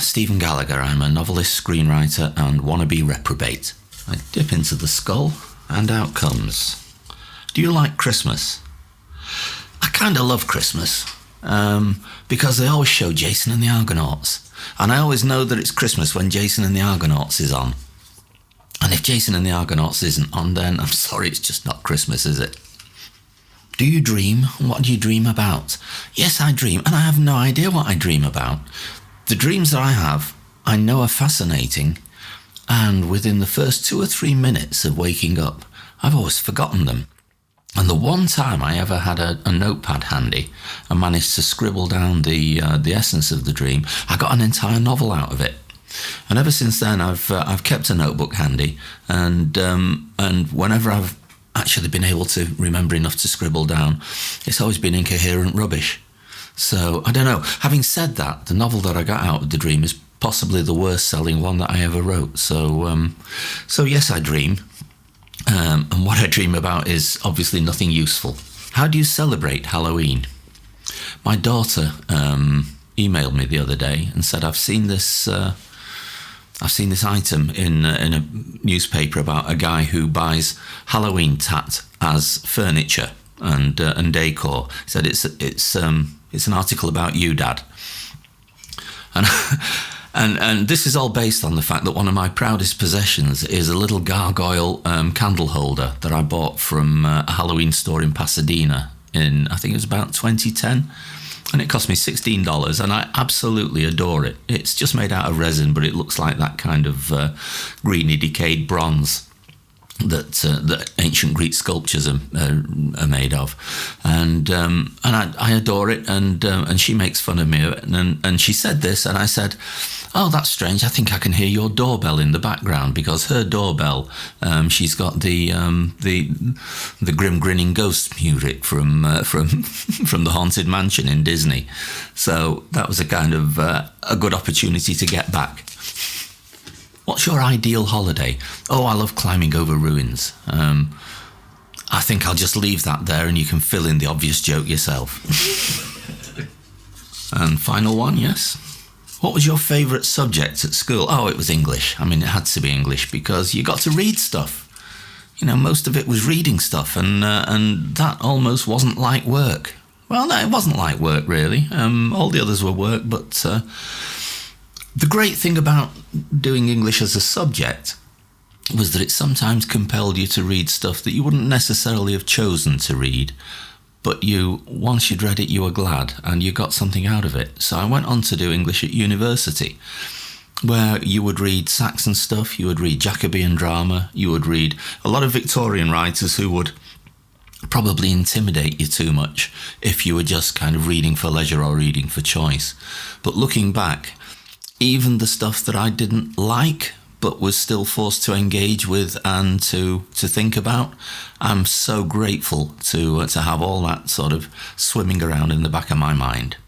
Stephen Gallagher. I'm a novelist, screenwriter, and wannabe reprobate. I dip into the skull, and out comes. Do you like Christmas? I kind of love Christmas, because they always show Jason and the Argonauts, and I always know that it's Christmas when Jason and the Argonauts is on. And if Jason and the Argonauts isn't on, then I'm sorry, it's just not Christmas, is it? Do you dream? What do you dream about? Yes, I dream, and I have no idea what I dream about. The dreams that I have, I know are fascinating, and within the first 2 or 3 minutes of waking up, I've always forgotten them. And the one time I ever had a notepad handy and managed to scribble down the essence of the dream, I got an entire novel out of it. And ever since then, I've kept a notebook handy, and whenever I've actually been able to remember enough to scribble down, it's always been incoherent rubbish. So, I don't know. Having said that, the novel that I got out of the dream is possibly the worst selling one that I ever wrote. So yes, I dream. And what I dream about is obviously nothing useful. How do you celebrate Halloween? My daughter emailed me the other day and said, I've seen this item in a newspaper about a guy who buys Halloween tat as furniture and decor. He said it's an article about you, Dad. And this is all based on the fact that one of my proudest possessions is a little gargoyle candle holder that I bought from a Halloween store in Pasadena in, I think it was about 2010. And it cost me $16, and I absolutely adore it. It's just made out of resin, but it looks like that kind of greeny, decayed bronze that ancient Greek sculptures are made of. And I adore it, and she makes fun of me of it. And she said this, and I said, oh, that's strange. I think I can hear your doorbell in the background, because her doorbell, she's got the grim grinning ghost music from the Haunted Mansion in Disney. So that was a kind of a good opportunity to get back. What's your ideal holiday? Oh, I love climbing over ruins. I think I'll just leave that there, and you can fill in the obvious joke yourself. And final one, yes. What was your favourite subject at school? Oh, it was English. I mean, it had to be English because you got to read stuff. You know, most of it was reading stuff, and that almost wasn't like work. Well, no, it wasn't like work, really. All the others were work, but the great thing about doing English as a subject was that it sometimes compelled you to read stuff that you wouldn't necessarily have chosen to read, but once you'd read it, you were glad, and you got something out of it. So I went on to do English at university, where you would read Saxon stuff, you would read Jacobean drama, you would read a lot of Victorian writers who would probably intimidate you too much if you were just kind of reading for leisure or reading for choice. But looking back, even the stuff that I didn't like but was still forced to engage with and to think about, I'm so grateful to have all that sort of swimming around in the back of my mind.